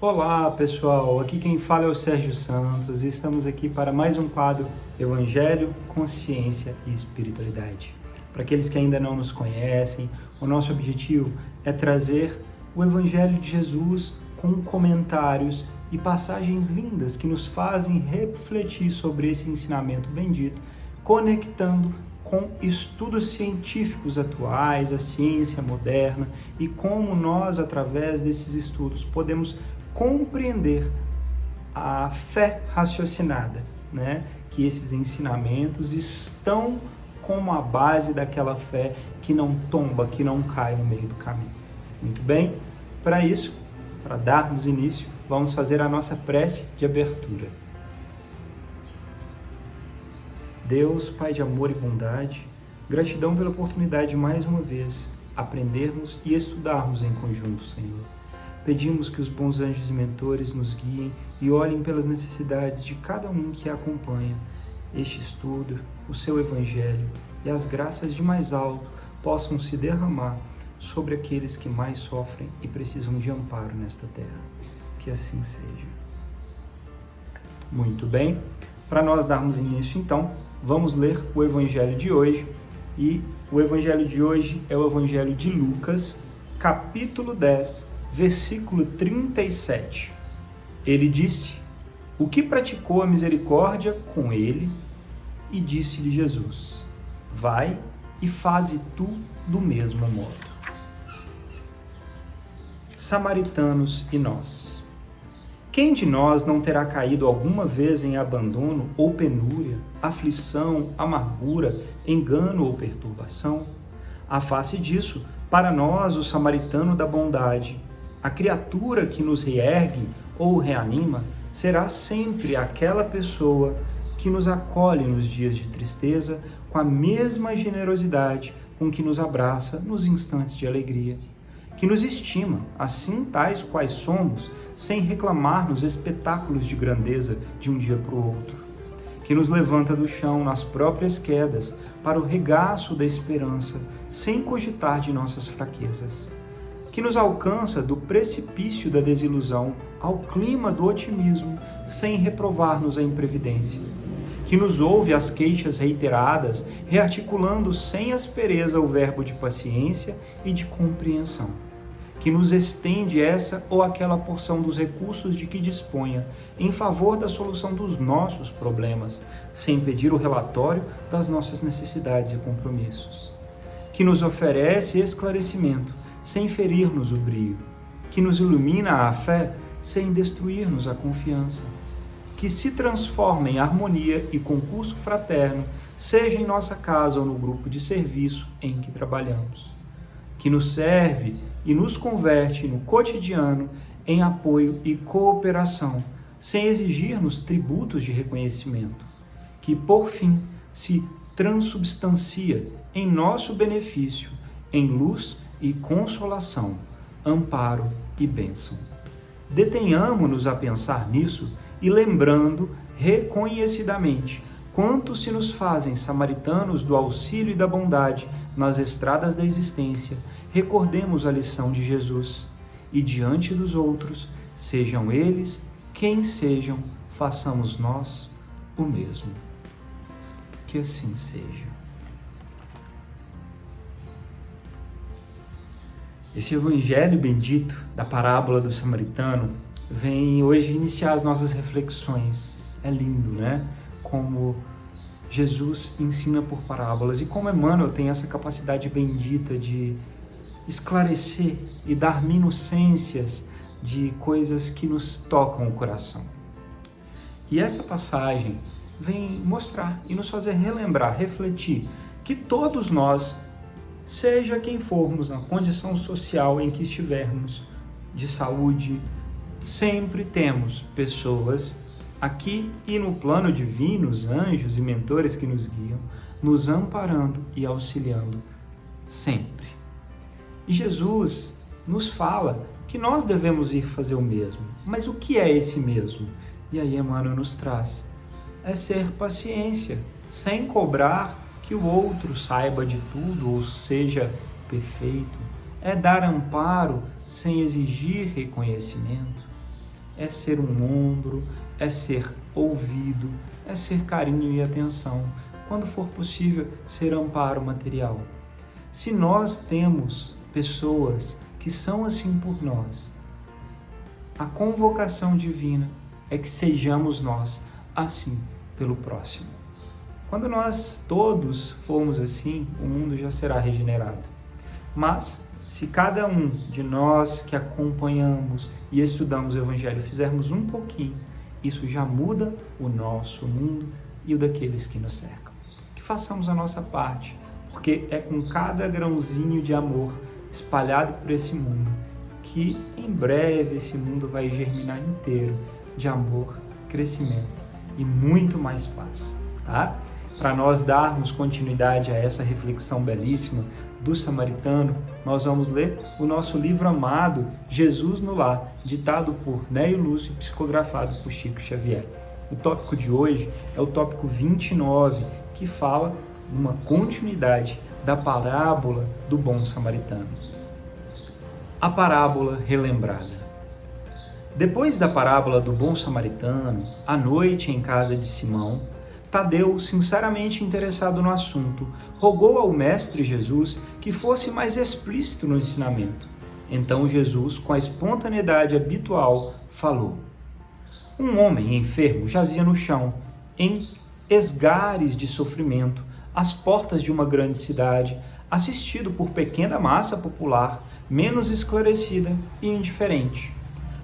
Olá pessoal, aqui quem fala é o Sérgio Santos e estamos aqui para mais um quadro Evangelho, Consciência e Espiritualidade. Para aqueles que ainda não nos conhecem, o nosso objetivo é trazer o Evangelho de Jesus com comentários e passagens lindas que nos fazem refletir sobre esse ensinamento bendito, conectando com estudos científicos atuais, a ciência moderna e como nós, através desses estudos, podemos compreender a fé raciocinada, né? Que esses ensinamentos estão como a base daquela fé que não tomba, que não cai no meio do caminho. Muito bem? Para isso, para darmos início, vamos fazer a nossa prece de abertura. Deus, Pai de amor e bondade, gratidão pela oportunidade de mais uma vez aprendermos e estudarmos em conjunto, Senhor. Pedimos que os bons anjos e mentores nos guiem e olhem pelas necessidades de cada um que acompanha este estudo, o seu Evangelho, e as graças de mais alto possam se derramar sobre aqueles que mais sofrem e precisam de amparo nesta terra. Que assim seja. Muito bem, para nós darmos início então, vamos ler o Evangelho de hoje, e o Evangelho de hoje é o Evangelho de Lucas, capítulo 10, versículo 37. Ele disse: o que praticou a misericórdia com ele, e disse-lhe Jesus: vai e faze tu do mesmo modo. Samaritanos e nós. Quem de nós não terá caído alguma vez em abandono ou penúria, aflição, amargura, engano ou perturbação? À face disso, para nós, o samaritano da bondade, a criatura que nos reergue ou reanima, será sempre aquela pessoa que nos acolhe nos dias de tristeza com a mesma generosidade com que nos abraça nos instantes de alegria, que nos estima, assim tais quais somos, sem reclamar nos espetáculos de grandeza de um dia para o outro, que nos levanta do chão nas próprias quedas para o regaço da esperança, sem cogitar de nossas fraquezas, que nos alcança do precipício da desilusão ao clima do otimismo, sem reprovar-nos a imprevidência, que nos ouve as queixas reiteradas, rearticulando sem aspereza o verbo de paciência e de compreensão, que nos estende essa ou aquela porção dos recursos de que disponha em favor da solução dos nossos problemas, sem pedir o relatório das nossas necessidades e compromissos, que nos oferece esclarecimento sem ferir-nos o brio, que nos ilumina a fé sem destruir-nos a confiança, que se transforma em harmonia e concurso fraterno, seja em nossa casa ou no grupo de serviço em que trabalhamos, que nos serve e nos converte no cotidiano em apoio e cooperação, sem exigir-nos tributos de reconhecimento, que por fim se transubstancia em nosso benefício, em luz e consolação, amparo e bênção. Detenhamo-nos a pensar nisso e lembrando reconhecidamente quanto se nos fazem samaritanos do auxílio e da bondade nas estradas da existência, recordemos a lição de Jesus e diante dos outros, sejam eles quem sejam, façamos nós o mesmo. Que assim seja. Esse Evangelho bendito da parábola do samaritano vem hoje iniciar as nossas reflexões. É lindo, né? Como Jesus ensina por parábolas e como Emmanuel tem essa capacidade bendita de esclarecer e dar minudências de coisas que nos tocam o coração. E essa passagem vem mostrar e nos fazer relembrar, refletir que todos nós, seja quem formos, na condição social em que estivermos, de saúde, sempre temos pessoas aqui e no plano divino, os anjos e mentores que nos guiam, nos amparando e auxiliando sempre. E Jesus nos fala que nós devemos ir fazer o mesmo. Mas o que é esse mesmo? E aí Emmanuel nos traz. É ser paciência, sem cobrar que o outro saiba de tudo ou seja perfeito. É dar amparo sem exigir reconhecimento. é ser um ombro, é ser ouvido, é ser carinho e atenção. Quando for possível, ser amparo material. Se nós temos pessoas que são assim por nós, a convocação divina é que sejamos nós assim pelo próximo. Quando nós todos formos assim, o mundo já será regenerado. Mas, se cada um de nós que acompanhamos e estudamos o Evangelho fizermos um pouquinho, isso já muda o nosso mundo e o daqueles que nos cercam. Que façamos a nossa parte, porque é com cada grãozinho de amor espalhado por esse mundo que em breve esse mundo vai germinar inteiro de amor, crescimento e muito mais paz, tá? Para nós darmos continuidade a essa reflexão belíssima do Samaritano, nós vamos ler o nosso livro amado, Jesus no Lar, ditado por Neio Lúcio e psicografado por Chico Xavier. O tópico de hoje é o tópico 29, que fala uma continuidade da parábola do bom samaritano. A parábola relembrada. Depois da parábola do bom samaritano, à noite em casa de Simão, Tadeu, sinceramente interessado no assunto, rogou ao mestre Jesus que fosse mais explícito no ensinamento. Então Jesus, com a espontaneidade habitual, falou: um homem enfermo jazia no chão, em esgares de sofrimento, às portas de uma grande cidade, assistido por pequena massa popular, menos esclarecida e indiferente.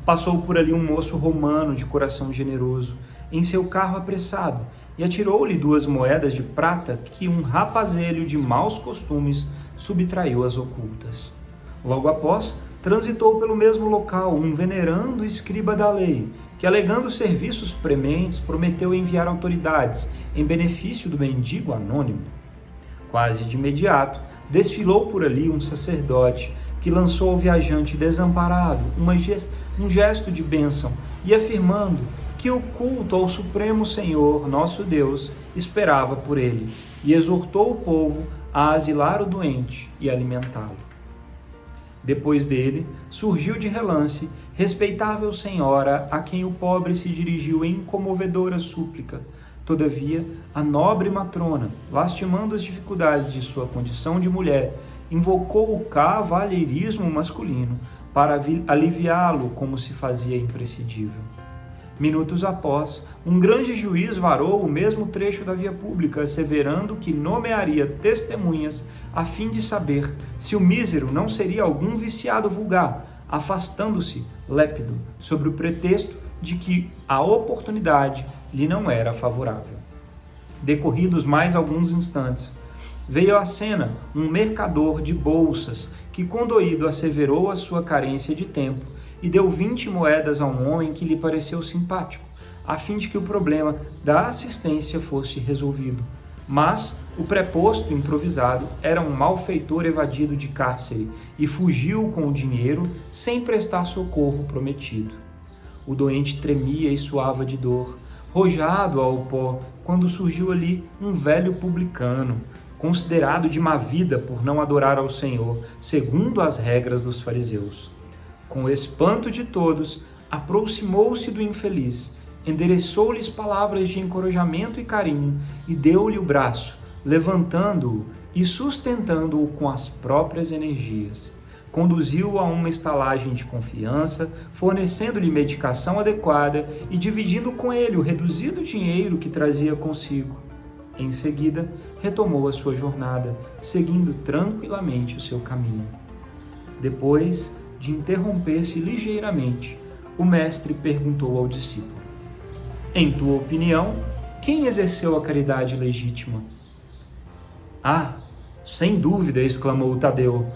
Passou por ali um moço romano de coração generoso, em seu carro apressado, e atirou-lhe 2 moedas de prata que um rapazelho de maus costumes subtraiu às ocultas. Logo após, transitou pelo mesmo local um venerando escriba da lei, que, alegando serviços prementes, prometeu enviar autoridades em benefício do mendigo anônimo. Quase de imediato, desfilou por ali um sacerdote que lançou ao viajante desamparado um gesto de bênção e afirmando que o culto ao Supremo Senhor, nosso Deus, esperava por ele, e exortou o povo a asilar o doente e alimentá-lo. Depois dele, surgiu de relance respeitável senhora a quem o pobre se dirigiu em comovedora súplica. Todavia, a nobre matrona, lastimando as dificuldades de sua condição de mulher, invocou o cavalheirismo masculino para aliviá-lo como se fazia imprescindível. Minutos após, um grande juiz varou o mesmo trecho da via pública, asseverando que nomearia testemunhas a fim de saber se o mísero não seria algum viciado vulgar, afastando-se, lépido, sobre o pretexto de que a oportunidade lhe não era favorável. Decorridos mais alguns instantes, veio à cena um mercador de bolsas que, condoído, asseverou a sua carência de tempo e deu 20 moedas a um homem que lhe pareceu simpático, a fim de que o problema da assistência fosse resolvido. Mas o preposto improvisado era um malfeitor evadido de cárcere e fugiu com o dinheiro sem prestar socorro prometido. O doente tremia e suava de dor, rojado ao pó, quando surgiu ali um velho publicano, considerado de má vida por não adorar ao Senhor, segundo as regras dos fariseus. Com o espanto de todos, aproximou-se do infeliz, endereçou-lhes palavras de encorajamento e carinho e deu-lhe o braço, levantando-o e sustentando-o com as próprias energias. Conduziu-o a uma estalagem de confiança, fornecendo-lhe medicação adequada e dividindo com ele o reduzido dinheiro que trazia consigo. Em seguida, retomou a sua jornada, seguindo tranquilamente o seu caminho. Depois de interromper-se ligeiramente, o mestre perguntou ao discípulo: em tua opinião, quem exerceu a caridade legítima? Ah, sem dúvida, exclamou Tadeu,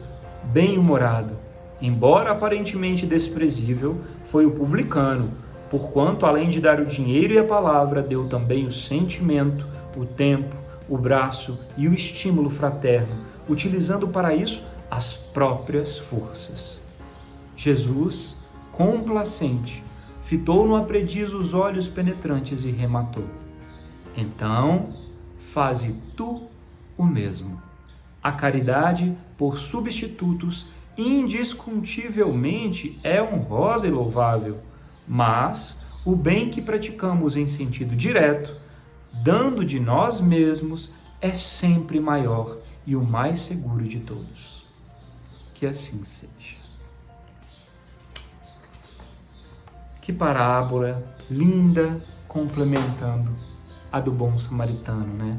bem-humorado. Embora aparentemente desprezível, foi o publicano, porquanto, além de dar o dinheiro e a palavra, deu também o sentimento, o tempo, o braço e o estímulo fraterno, utilizando para isso as próprias forças. Jesus, complacente, fitou no aprendiz os olhos penetrantes e rematou: então, faze tu o mesmo. A caridade, por substitutos, indiscutivelmente é honrosa e louvável. mas o bem que praticamos em sentido direto, dando de nós mesmos, é sempre maior e o mais seguro de todos. Que assim seja. Que parábola linda, complementando a do bom samaritano, né?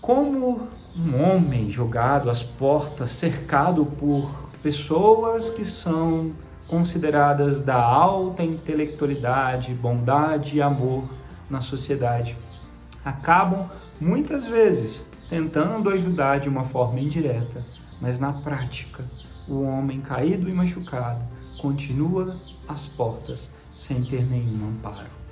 Como um homem jogado às portas, cercado por pessoas que são consideradas da alta intelectualidade, bondade e amor na sociedade, acabam muitas vezes tentando ajudar de uma forma indireta, mas na prática o homem caído e machucado continua às portas sem ter nenhum amparo.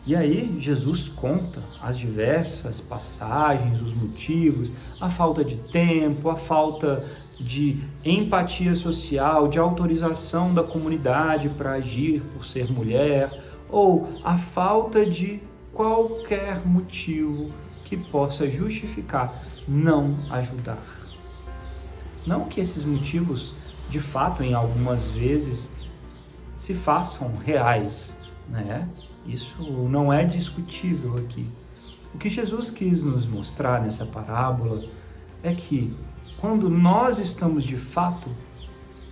E aí Jesus conta as diversas passagens, os motivos, a falta de tempo, a falta de empatia social, de autorização da comunidade para agir por ser mulher, ou a falta de qualquer motivo que possa justificar não ajudar. Não que esses motivos, de fato, em algumas vezes, se façam reais, né? Isso não é discutível aqui. O que Jesus quis nos mostrar nessa parábola é que quando nós estamos de fato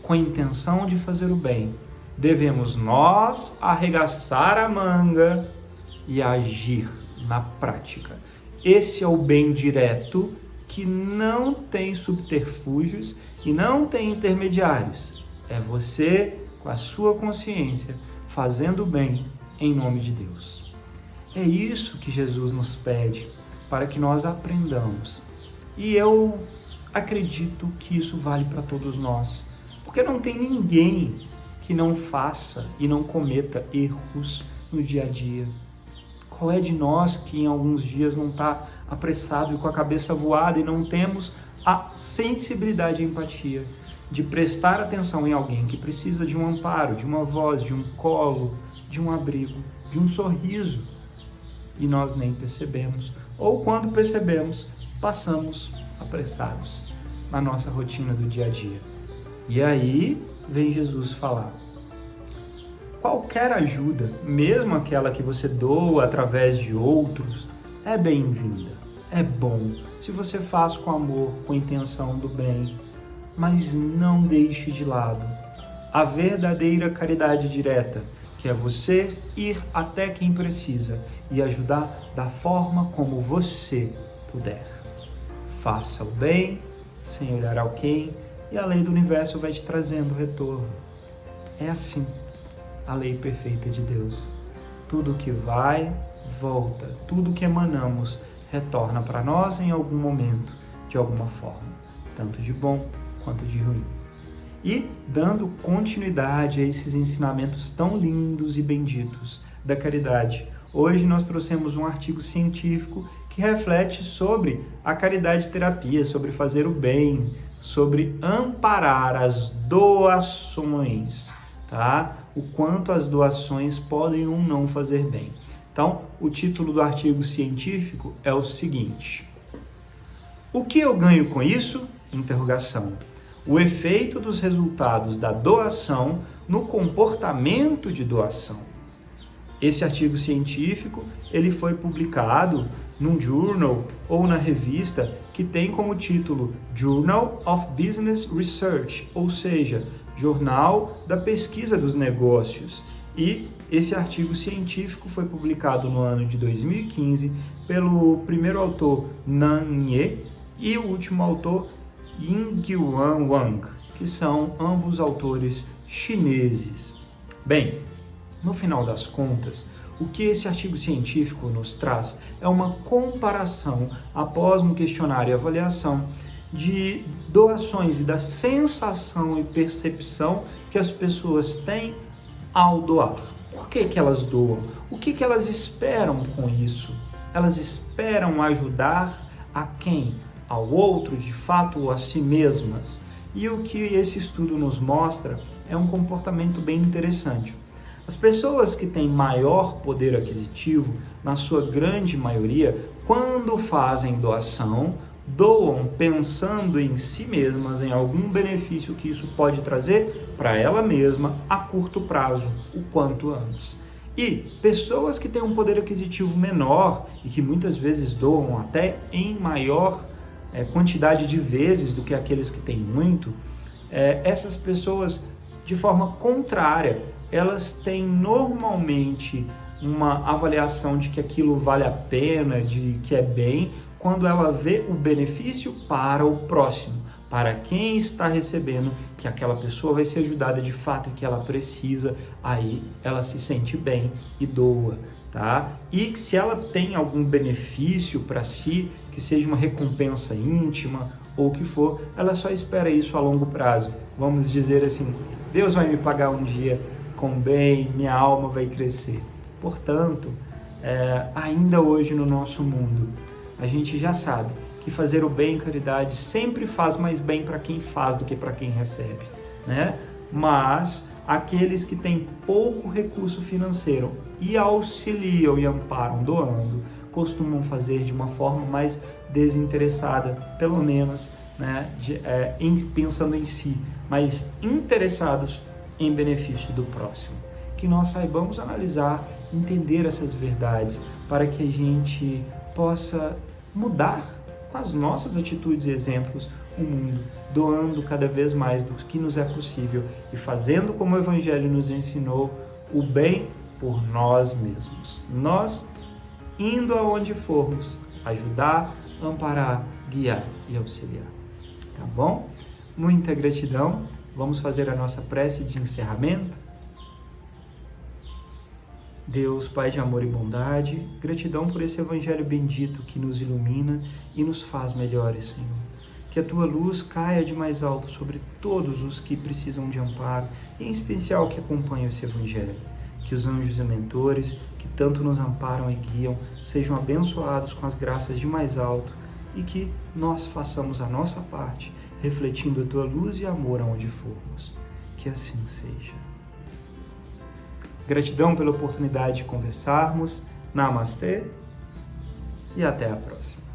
com a intenção de fazer o bem, devemos nós arregaçar a manga e agir na prática. Esse é o bem direto que não tem subterfúgios e não tem intermediários. É você, com a sua consciência, fazendo o bem em nome de Deus. É isso que Jesus nos pede para que nós aprendamos. E eu acredito que isso vale para todos nós, porque não tem ninguém que não faça e não cometa erros no dia a dia. Qual é de nós que em alguns dias não está apressado e com a cabeça voada e não temos a sensibilidade e empatia de prestar atenção em alguém que precisa de um amparo, de uma voz, de um colo, de um abrigo, de um sorriso, e nós nem percebemos, ou quando percebemos, passamos apressados na nossa rotina do dia a dia. E aí vem Jesus falar: qualquer ajuda, mesmo aquela que você doa através de outros, é bem-vinda, é bom, se você faz com amor, com intenção do bem, mas não deixe de lado a verdadeira caridade direta, que é você ir até quem precisa e ajudar da forma como você puder. Faça o bem, sem olhar ao quem, e a lei do universo vai te trazendo retorno. É assim a lei perfeita de Deus. Tudo que vai, volta. Tudo que emanamos retorna para nós em algum momento, de alguma forma, tanto de bom quanto de ruim. E dando continuidade a esses ensinamentos tão lindos e benditos da caridade, hoje nós trouxemos um artigo científico que reflete sobre a caridade terapia, sobre fazer o bem, sobre amparar as doações, tá? O quanto as doações podem ou não fazer bem. Então, o título do artigo científico é o seguinte: o que eu ganho com isso? Interrogação. O efeito dos resultados da doação no comportamento de doação. Esse artigo científico, ele foi publicado num journal ou na revista que tem como título Journal of Business Research, ou seja, Jornal da Pesquisa dos Negócios. E esse artigo científico foi publicado no ano de 2015 pelo primeiro autor Nan Ye e o último autor Yingyuan Wang, que são ambos autores chineses. Bem, no final das contas, o que esse artigo científico nos traz é uma comparação após um questionário e avaliação de doações e da sensação e percepção que as pessoas têm ao doar. Por que elas doam? O que elas esperam com isso? Elas esperam ajudar a quem? Ao outro, de fato, ou a si mesmas? E o que esse estudo nos mostra é um comportamento bem interessante. As pessoas que têm maior poder aquisitivo, na sua grande maioria, quando fazem doação, doam pensando em si mesmas, em algum benefício que isso pode trazer para ela mesma a curto prazo, o quanto antes. E pessoas que têm um poder aquisitivo menor e que muitas vezes doam até em maior quantidade de vezes do que aqueles que têm muito, essas pessoas, de forma contrária, elas têm normalmente uma avaliação de que aquilo vale a pena, de que é bem, quando ela vê o benefício para o próximo, para quem está recebendo, que aquela pessoa vai ser ajudada de fato e que ela precisa, aí ela se sente bem e doa, tá? E se ela tem algum benefício para si, que seja uma recompensa íntima ou o que for, ela só espera isso a longo prazo. Vamos dizer assim, Deus vai me pagar um dia com bem, minha alma vai crescer. Portanto, ainda hoje no nosso mundo, a gente já sabe que fazer o bem em caridade sempre faz mais bem para quem faz do que para quem recebe, né? Mas aqueles que têm pouco recurso financeiro e auxiliam e amparam doando, costumam fazer de uma forma mais desinteressada, pelo menos, né? Pensando em si, mas interessados em benefício do próximo. Que nós saibamos analisar, entender essas verdades, para que a gente possa mudar com as nossas atitudes e exemplos o mundo, doando cada vez mais do que nos é possível e fazendo como o Evangelho nos ensinou, o bem por nós mesmos. Nós, indo aonde formos, ajudar, amparar, guiar e auxiliar. Tá bom? Muita gratidão. Vamos fazer a nossa prece de encerramento. Deus, Pai de amor e bondade, gratidão por esse Evangelho bendito que nos ilumina e nos faz melhores, Senhor. Que a Tua luz caia de mais alto sobre todos os que precisam de amparo, em especial que acompanham esse Evangelho. Que os anjos e mentores, que tanto nos amparam e guiam, sejam abençoados com as graças de mais alto e que nós façamos a nossa parte, refletindo a Tua luz e amor aonde formos. Que assim seja. Gratidão pela oportunidade de conversarmos. Namastê e até a próxima.